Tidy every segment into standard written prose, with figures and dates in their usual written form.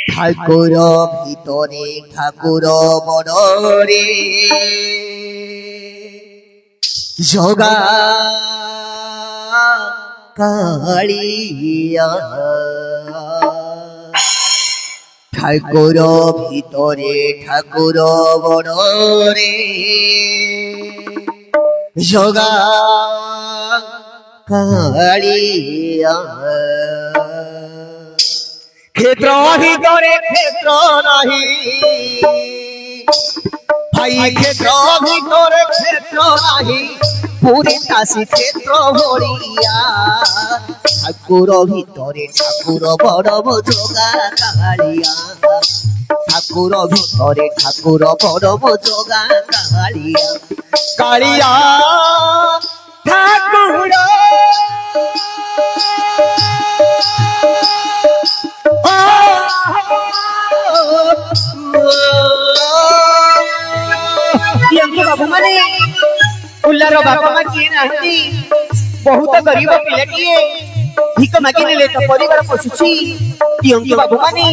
ঠাকুর ভিতরে ঠাকুর বড়রে যোগা কালিয়া ঠাকুর ভিতরে ঠাকুর বড়রে যোগা কালিয়া ক্ষেত্র ভিতরে ক্ষেত্র নাহি ভাই ক্ষেত্র ভিতরে ক্ষেত্র নাহি পুরী কাশী ক্ষেত্র ভরিয়া ঠাকুর ভিতরে ঠাকুর বড় যোগা কালিয়া ঠাকুর ভিতরে ঠাকুর বড় যোগা কালিয়া কালিয়া ঠাকুর बाबू माने उल्लार बापा माँ किए नाहती बहुत गरीब पिलाटिए भिक मागी नेले तो परिवार पोषुची दियंगे बाबू माने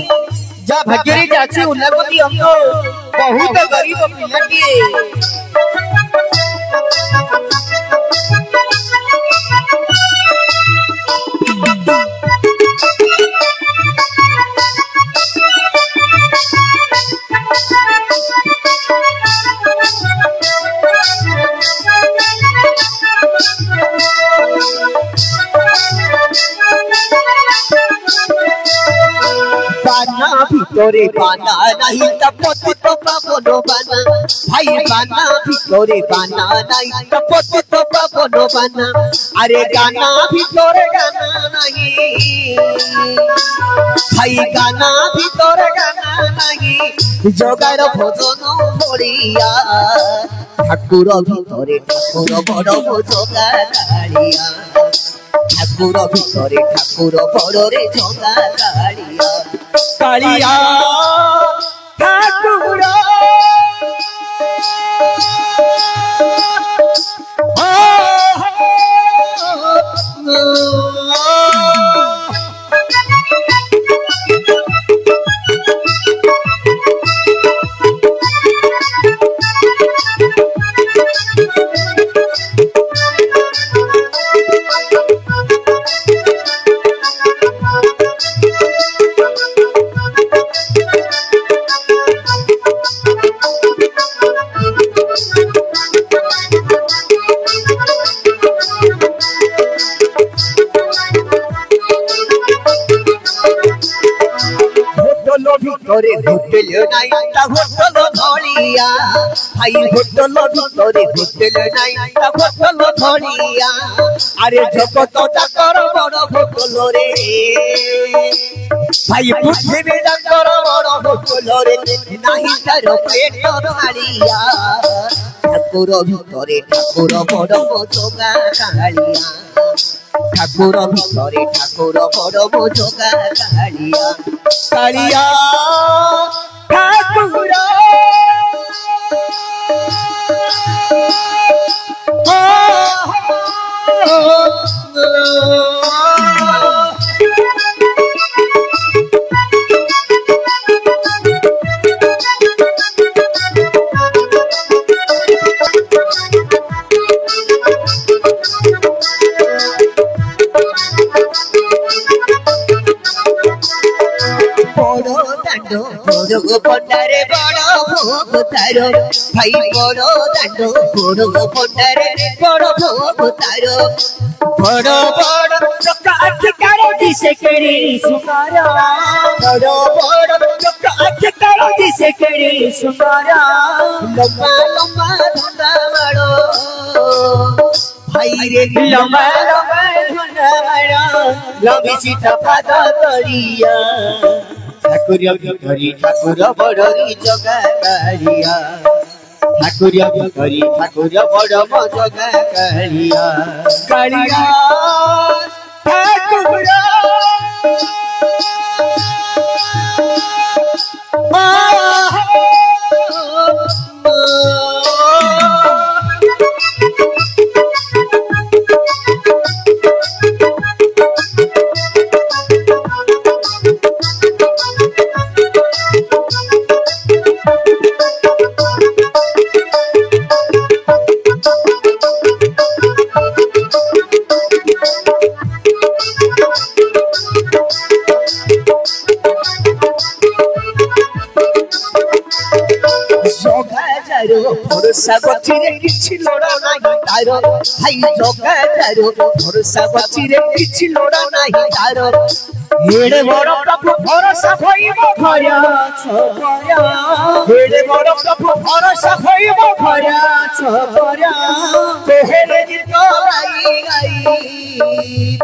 जा भाग्य रे जाची उल्लापति हमको बहुत गरीब पिलाटिए बाना भितरे बाना नहीं तपति तो पावनो बाना भाई बाना भितरे बाना नहीं तपति तो पावनो बाना अरे गाना भितरे गाना नहीं भाई गाना भितरे गाना नहीं जगार भजन भरिया ठाकुर भितरे ठाकुर बड़ जोगा कालिया ठाकुर भितरे ठाकुर बड़ रे जोगा कालिया कालिया ठाकुर ভিতরে হোটেল নাই তা হোটেল ধরিয়া ভাই হোটেল ভিতরে হোটেল নাই তা হোটেল ধরিয়া আরে জগত ডাকর বড় হোটেল রে ভাই পৃথিবী ডাকর বড় হোটেল রে নাই তার পেট ঢালিয়া ঠাকুর ভিতরে ঠাকুর বড় যোগা কালিয়া ঠাকুর ভিতরে ঠাকুর বড় যোগা কালিয়া কালিয়া ঠাকুর जोग पटारे बड़ भोग तारो भाई बड़ दांडो बड़ पटारे बड़ भोग तारो बड़ बड़ चक्का ठिकारे दिसे केड़ी सुमारा बड़ बड़ चक्का ठिकारे दिसे केड़ी सुमारा लम्बा लम्बा धंधा बड़ो भाई रे लम्बा लम्बा धंधा बड़ो लंबी सीता फादा करिया ठाकुर भितरी ठाकुर बड़ी जोगा कालिया ठाकुर भितरी ठाकुर बड़ जोगा कालिया कालिया ठाकुर तारो भरोसा गछिरे किछि लोड़ा नाही तारो हाय जगा तारो भरोसा गछिरे किछि लोड़ा नाही तारो एड़े बड़ प्रभु भरोसा होइबो खया छपरा एड़े बड़ प्रभु भरोसा होइबो खया छपरा कोहेले गीत गाई गाई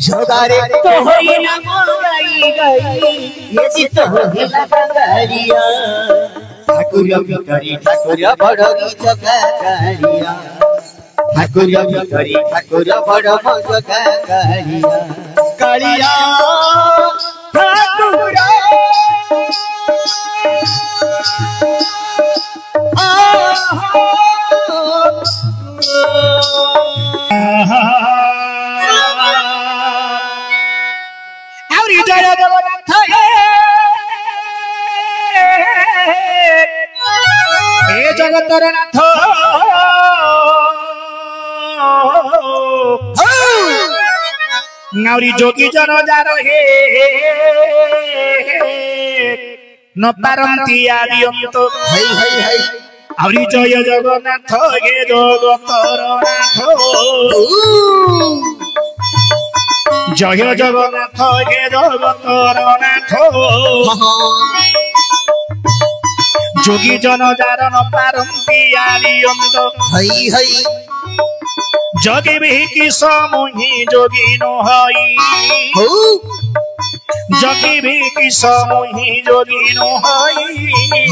जगारे तो होई ना गाई गाई ये गीत होला बंगारिया ठाकुरिया भितरी ठाकुरिया बड़गी जगा गारिया ठाकुरिया भितरी ठाकुरिया बड़ जगा गारिया कालिया ठाकुरा आवरी जय जगन्नाथ हे जगतर नाथ नावरी जोगी जन जार हे न पारंती आदियंत हई हई हई आवरी जय जगन्नाथ हे जगतर नाथ जय जगन्नाथ हे जगतर नाथ जोगी जन जार न पारंती आदियंत हई हई जोगी भी की समूही जोगी नो हई जोगी भी की समूही जोगी नो हई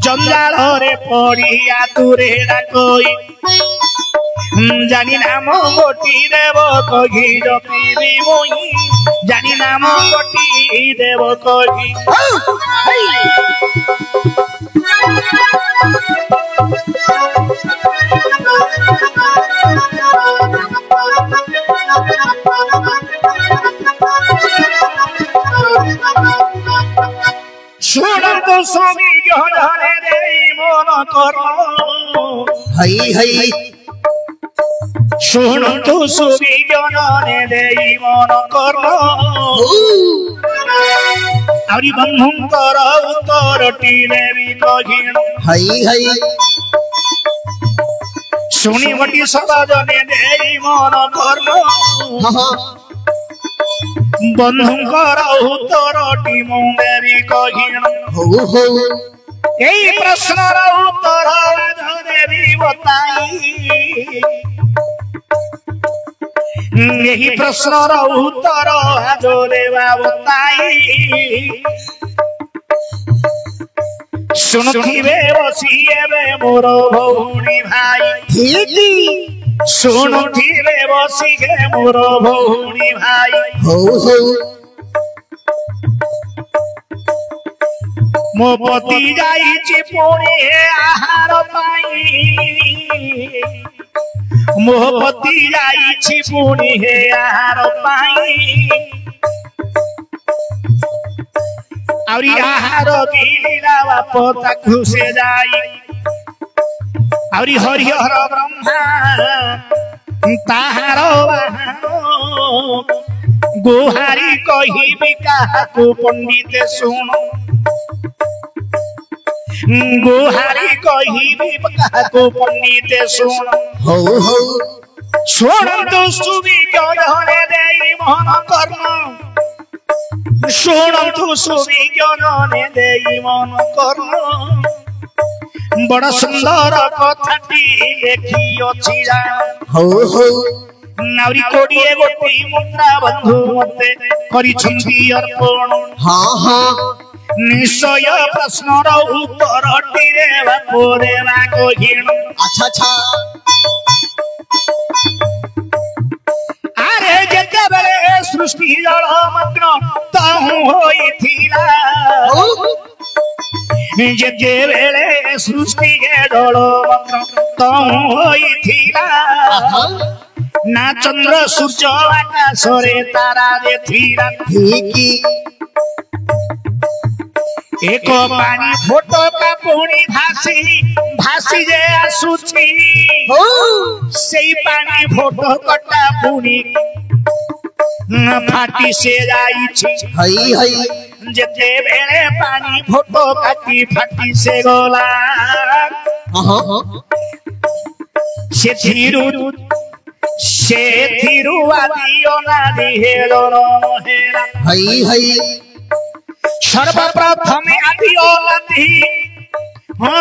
जंजाल रे पड़िया तुरे डाकई जानी नाम गोटी देव कही जपी मोही जानी नाम गोटी देव कही सुनंतु स्वामी जहरे दे मन कर्म हई हई सुनंतु स्वामी जहरे दे मन कर्म आरी बंधुंकर उत्तरटी देवी कहिण हई हई सुनी बटी सबाजने दे मन कर्म बंधुंकर उत्तरटी मु देवी कहिण एई प्रश्नर उत्तर देवी बताई एही प्रश्नर उत्तर देवा बताई सुनुथिबे बसिएबे मोर भौणी भाई सुनुथिबे बसिए मोर भौणी भाई मो पति जाइछि पुणी आहार पाई मो पति जाइछि पुणी आहार पाई आउरी आहार गिला बाप ताकु से जाई आउरी हरिहर ब्रह्मा ताहार गुहारी कहिबि काहाकु पंडित सुन गुहारी कहिबि काहाकु पंडित सुन हो सुनंतु सुविज्ञाने देई मन कर्म सुनंतु सुविज्ञाने देई मन कर्म बड़ सुंदर कथाटी लेखि अछि नावरी कोडिए गोटी मुद्रा बंधु मते करिछंती अर्पण हां हां निश्चय प्रश्नर उत्तरटी देवा कोरेवा कहिण अच्छा अच्छा अरे जेते बेले सृष्टि जल मग्न ताहु होइथिला जेते बेले सृष्टि जल मग्न ताहु होइथिला ना चंद्र सूर्य आकाश रे तारा रे थीरा ठीकी एक पानी फोटो का पुणी भासी भासी जे आसुची सेई पानी फोटो कटा पुणी फाटी से जाई छी हई हई जेते बेले पानी फोटो काटी फाटी से गला से थिरु आदि अनादि हेलो हेला हई हई सर्वप्रथम आदि अनादि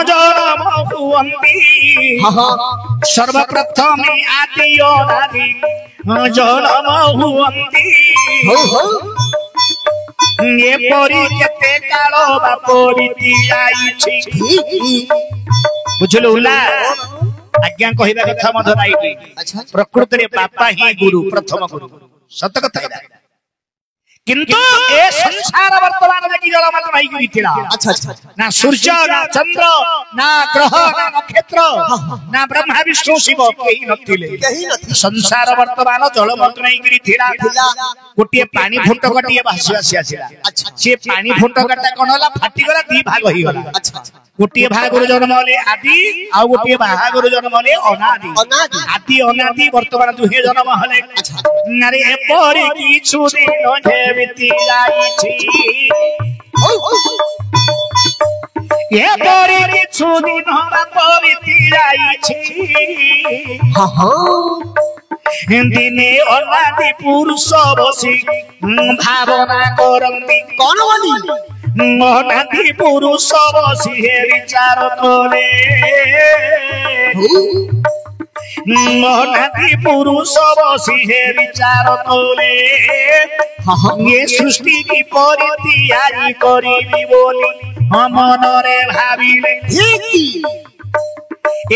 जन्म हुअन्ति सर्वप्रथम आदि अनादि जन्म हुअन्ति एपरि केते काल बापरि जाइछि बुझलो उला आज्ञा कहबा कथा मध नाइकी प्रकृति रे बापा ही गुरु प्रथम गुरु सत कथा है किंतु ए संसार वर्तमान देखि जल मात्र नहीं गिथिला ना सूर्य ना चंद्र ना ग्रह ना नक्षत्र ना ब्रह्मा विष्णु शिव केही नथिले संसार वर्तमान जल मात्र नहीं गिथिला गोटे पानी फुंट कटिए भासी भासी आसिला से पानी फुंट कटा कोन होला फाटी गला दी भाग होई गला गोटे भागुर जन्म होले आदि आ गोटे भागुर जन्म होले अनादि आदि अनादि वर्तमान दुहे जन्म होले नारे एपरि किछु दिन जेमिति जाइछि एपरि किछु दिन बापरि जाइछि दिने अनादि पुरुष बसी भावना करंती कौन वाली अनादि पुरुष बसी हे विचार करे अनादि पुरुष बसी हे विचार करे ये सृष्टि की परित्यागी करिबी बोली मनरे भाबिले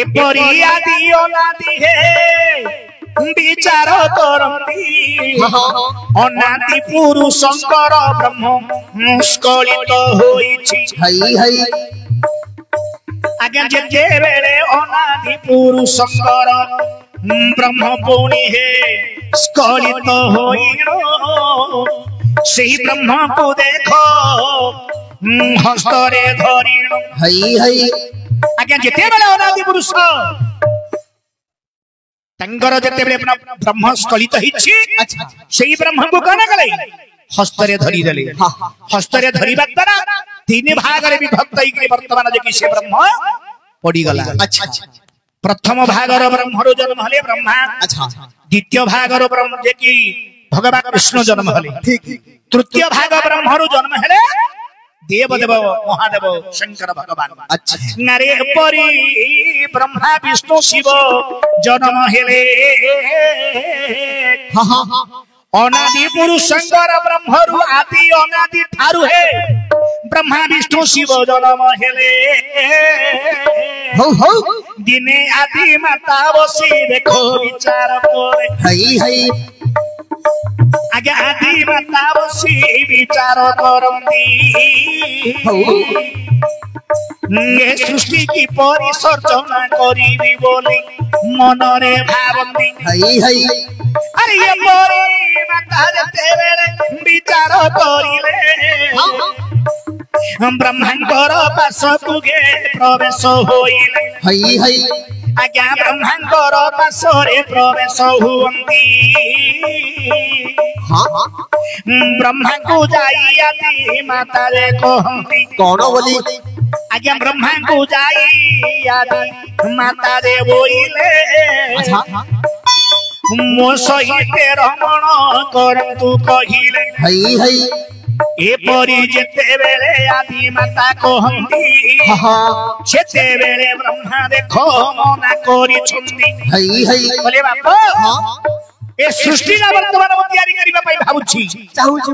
एपरि आदि अनादि हे विचार करती अनादि पुरुषंकर ब्रह्म स्खलित होइछि हई हई आज्ञा जेते बेले अनादि पुरुषंकर ब्रह्म पुनि हे स्खलित होइनो सेही ब्रह्म को देखो हस्तरे धरिनो हई हई आज्ञा जेते बेले अनादि पुरुष तंगर जेते बेले ब्रह्म स्खलित हिछि सेही ब्रह्म को कना कले हस्तरे धरि देले हस्तरे धरिबा द्वारा तीन भाग रे विभक्त होई वर्तमान जे से ब्रह्म पड़ी गला प्रथम भागर ब्रह्म रो जन्म हले ब्रह्मा द्वितीय भागर ब्रह्म जे कि भगवान विष्णु जन्म हले तृतीय भाग ब्रह्म रो जन्म हले देवदेव महादेव शंकर भगवान नारे परी ब्रह्मा विष्णु शिव जन्म हेले अनादि पुरुष शंकर ब्रह्मरु आदि अनादि ठारु हे ब्रह्मा विष्णु शिव जन्म हेले दिने आदि माता बसी देखो विचार करे हई हई आगे आदि माता बसी विचार करंती ये सृष्टि की परिसर्जना करिबी बोली मनरे भावंती हई हई अरे ये परी माता जते बेले विचार करिले ब्रह्मांकर पासकु गे प्रवेश होइले हई हई आज्ञा ब्रह्मांकर पासरे प्रवेश हुअन्ति ब्रह्मा को जाई आदि माता रे कहंती कौन बोली आज्ञा ब्रह्मा को जाई आदि माता रे बोइले मो सहित रमण करंतु कहिले हई हई एपरि जेते बेले आदि माता कहंती सेते बेले ब्रह्मा देखो मना करि छुंदी हई हई बोले बाप ए सृष्टि ना वर्तमान मो तयारी करिबा पई भाबुछि चाहूछि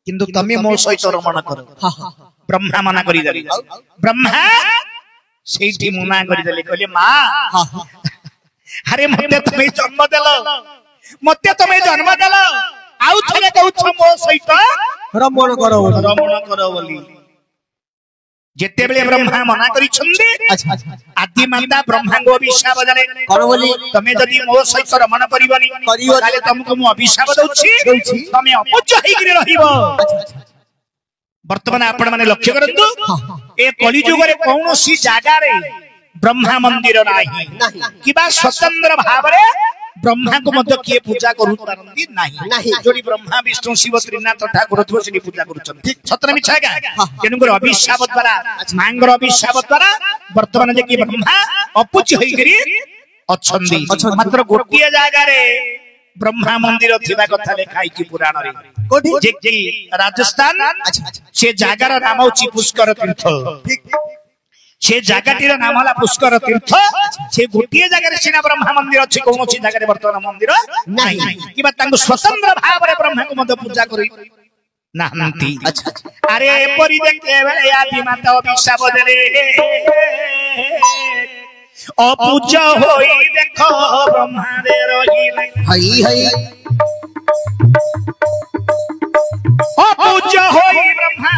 किंतु तमे मो सहित रमण करो ब्रह्मा मना करि देली ब्रह्मा सेठी मना करि देली कहले मां अरे मते तमे जन्म देलो आउ थरे कहउछ मो सहित रमण करो बोली जेते बेले ब्रह्मा मना करि छंदी आदि माता ब्रह्मा को अभिशाप देले कौन बोली तमे जदी मो सहित रमण करिवनी ताले तुमको मो अभिशाप दउछि तमे अपज होई रहिबो वर्तमान आपण माने लक्ष्य करंतु ए कलिजुग रे कौनसी जागा रे ब्रह्मा मंदिर नाही किबा स्वतंत्र भाव रे ब्रह्मा को मध्य किए पूजा करू पारंती नाही जोडी ब्रह्मा विष्णु शिव त्रिनाथ ठाकुर थो से पूजा करूछन सत्र मिछा का केनु अभिशाप द्वारा मांगर अभिशाप द्वारा वर्तमान जे कि ब्रह्मा अपूज्य होई करी अछंदी मात्र गोटिए जागा रे ब्रह्मा मंदिर थिबा कथा लेखाई कि पुराण रे कोठी जे कि राजस्थान से जागार नाम होची पुष्कर तीर्थ से जगह नाम है पुष्कर तीर्थ से गोटे जगह सीना ब्रह्मा मंदिर अच्छी कौन सी जगह वर्तमान मंदिर नहीं स्वतंत्र भाव में ब्रह्मा को मध्य पूजा करी अरे एपरी देखते बेले आदि माता अभिशाप देले अपूज्य होई देखो ब्रह्मा रे रहिले हई हई अपूज्य होई ब्रह्मा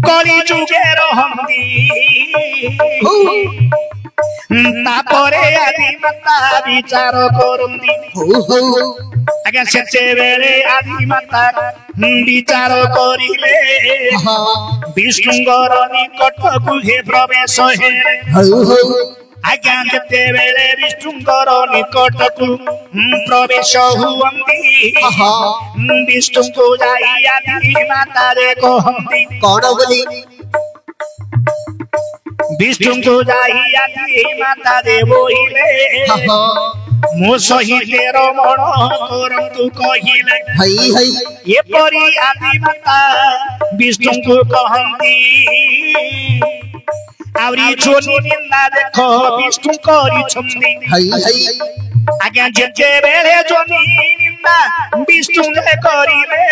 करी जुगे रहंदी तापरे आदि माता विचार करंदी आज्ञा सेते बेले आदि माता विचार करिले विष्णुंगर निकट गुहे प्रवेश हे आज्ञा जेते बेले विष्णुंकर निकट को प्रवेश हुअंती विष्णु को जाई आदि माता रे कहंती कौन बोली विष्णु को जाई आदि माता रे बोइले मो सहित रमण करंतु कहिले हई हई ये परी आदि माता विष्णु को कहंती आवरी जोनी निंदा देखो विष्णु करी छंदी हई हई आज्ञा जेते बेले जोनी निंदा विष्णु ने करिले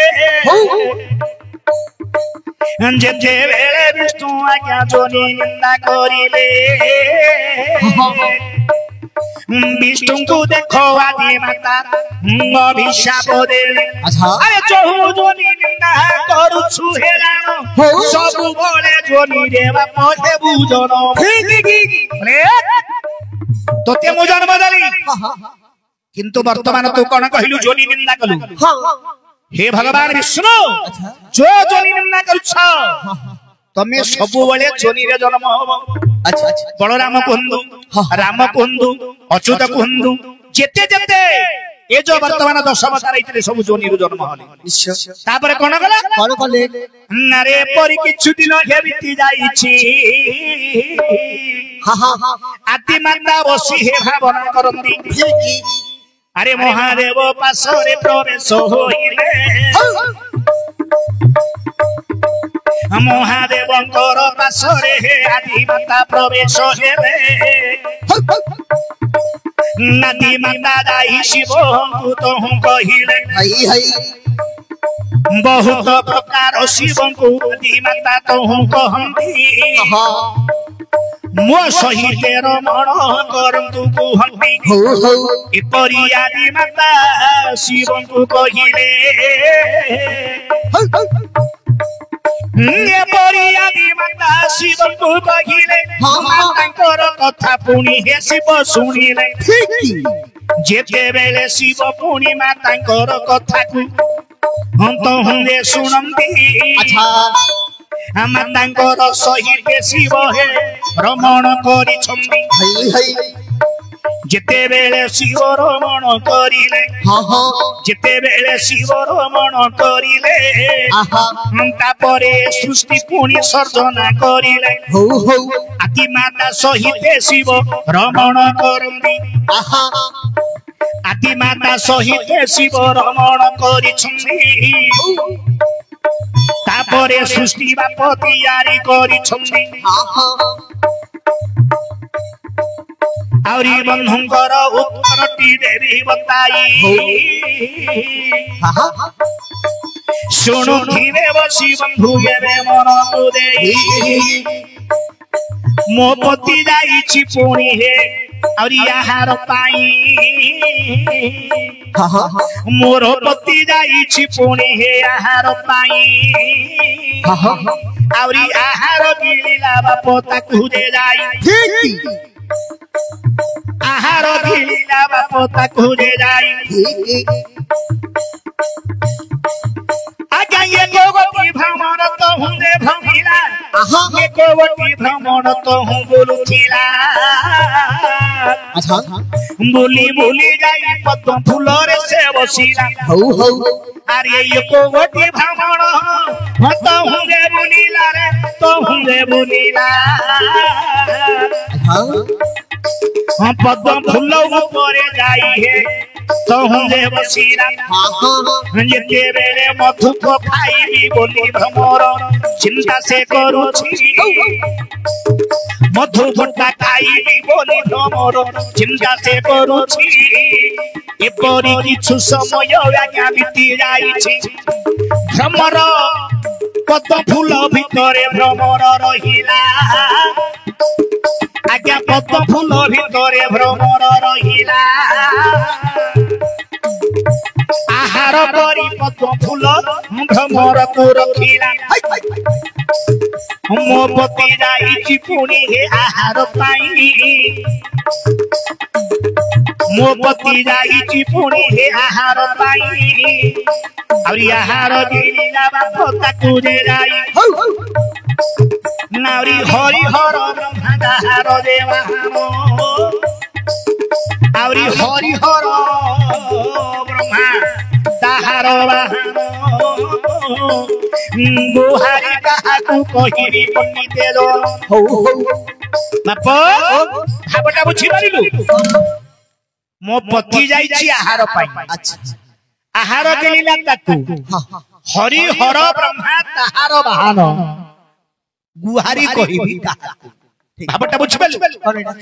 जेते बेले विष्णु आज्ञा जोनी निंदा करिले विष्णु को देखो आदि माता अभिशाप देले अरे जो जोनी निंदा करू छु हेलानो सब बोले जोनी रे बापे बुझनो तोते मु जन्म देली किंतु वर्तमान तू कोन कहिलु जोनी निंदा कलु हे भगवान विष्णु जो जोनी निंदा करूछ तमे सब बोले जोनी रे जन्म हो अच्छा अच्छा बलराम कुंदु राम कुंदु अच्युत कुंदु जेते जेते ए जो वर्तमान 10 अवतार इतने सब जोनी रो जन्म हले निश्चय तापर कोन गला कोन कले नारे परी किछु दिन हे बीती जाई छी हा हा आदि माता बसी हे भावना करंती अरे महादेव पासरे प्रवेश होइले महादेवंकर पासरे हे आदि माता प्रवेश हेले नदी माता दाई शिव तो हम कहिले हई हई बहुत प्रकार शिव को आदि माता तो हम कहंती मो सहित रमण करंतु कहंती एपरी आदि माता शिव को कहिले एपरी आदि माता शिव को कहिले मातांकर कथा पुणी हे शिव सुनिले जेते बेले शिव पुणी मातांकर कथा को हम तो हंदे सुनंती अच्छा मातांकर सहित शिव हे रमण करी छंदी हई हई जेते बेले शिव रमण करिले हां हां जेते बेले शिव रमण करिले आहा तापरे सृष्टि पुणी सर्जना करिले हो हो आदि माता सहित शिव रमण करंदी आहा आदि माता सहित शिव रमण करी छंदी तापरे सृष्टि बाप तैयारी करी छंदी आहा आवरी बंधुंकर उत्तरटी देवी बताई सुनु धीरे बसी बंधु गेबे मन तो देई मो पति जाई छि पुणी हे आवरी आहार पाई मोर पति जाई छि पुणी हे आहार पाई आवरी आहार गिलिला बाप ताकू दे जाई आहार गिलिला बाप ताकू दे जाई आजा ये गोवती भ्रमण तो हुंदे भ्रमिला ये गोवती भ्रमण तो हूं बोलुथिला अच्छा बुली बुली जाई पद्म फूलरे से बसिला हौ हौ अरे ये को गोटी भ्रमण तो हुंगे बुलीला रे तो हुंगे बुलीला हां पद्म फूल ऊपर जाई है तो हुंगे बसिला ये के बेरे मधु को खाई बोली भ्रमर चिंता से करूछी मधु भट्टा खाई बोली भ्रमर चिंता से करूछी एपरी किछु समय आज्ञा बीती जाइछि भ्रमर पद्म फूल भितरे भ्रमर रहिला आज्ञा पद्म फूल भितरे भ्रमर रहिला आहार करी पद्म फूल भ्रमर को रखिला मो पति जाइछि पुणी हे आहार पाई मो पति जाइछि पुणी हे आहार पाई और आहार गिरिला बाप ताकू जे जाई नारी हरि हर ब्रह्मा दाहार देवानो और हरि हर ब्रह्मा दाहार बाहानो गुहारी काहाकू कहिरी पंडिते दो हौ हौ बाप भाबटा बुझी मारिलु मो पति जाइछि आहार पाई अच्छा आहार गिरिला ताकू हरि हर ब्रह्मा दाहार बाहानो गुहारी कहिबी काहाकू भाबटा बुझी मारिलु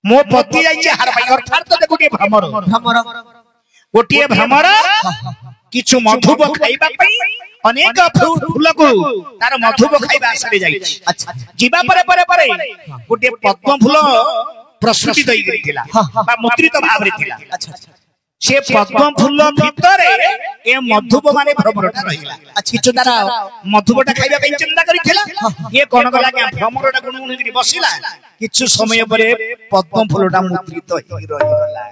मो पति जाइछि आहार पाई अर्थात तो गोटे भ्रमर भ्रमर गोटे भ्रमर किछु मधुब खाइबा पई अनेक फूल को तार मधुब खाइबा आसरे जाइछि अच्छा जीवा परे परे परे गोटे पद्म फूल प्रस्तुति दई गइथिला बा मुद्रित भाव रे थिला अच्छा से पद्म फूल भितरे ए मधुब माने भ्रमरटा रहिला किछु तार मधुबटा खाइबा पई चिंता करिथिला ये कोन गला के भ्रमरटा गुण गुण करी बसिला किछु समय परे पद्म फूलटा मुद्रित होई रहिला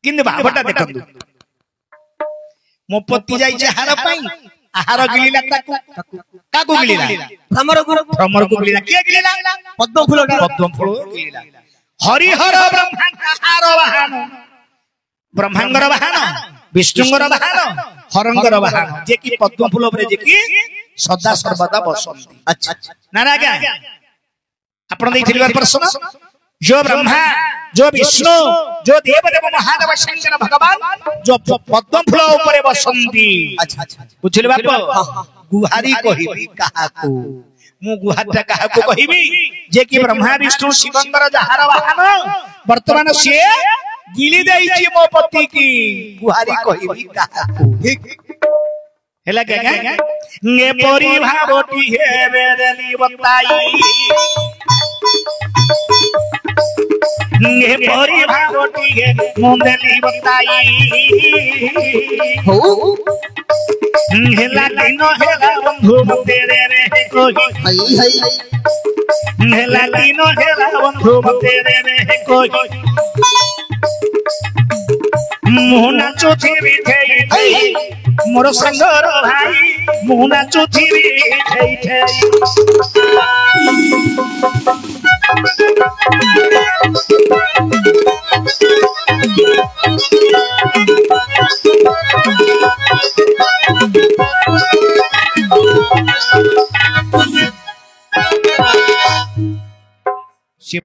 किंतु भावटा देखंतु मो पति जाइछे हार पाई आहार गिलिला ताकू काकू गिलिला भ्रमर को गिलिला के गिलिला पद्म फूल गिलिला हरि हर ब्रह्मा आहार वाहन ब्रह्मांगर वाहन विष्णुंगर वाहन हरंगर वाहन जे कि पद्म फूल उपरे जे कि सदा सर्वदा बसंती अच्छा नारागा आपण देथिलबार प्रश्न जो ब्रह्मा जो विष्णु जो देवदेव महादेव शंकर भगवान जो पद्म फूल ऊपर बसंती अच्छा बुझिल बाप गुहारी कहिबी काहाकू मु गुहाटा काहाकू कहिबी जे कि ब्रह्मा विष्णु शिवंकर जहार वाहन वर्तमान से गिली देइछि मो पति की गुहारी कहिबी काहाकू हेला के ने परि भावटी हे बेरली बताई ने परि भावटी हे मुंदली बताई हो हेला किनो हेला बंधु मते रे कोई हई हई हेला किनो हेला बंधु मते रे कोई मोहना चोथी थई मोर संगर भाई मोहना चोथी थई थई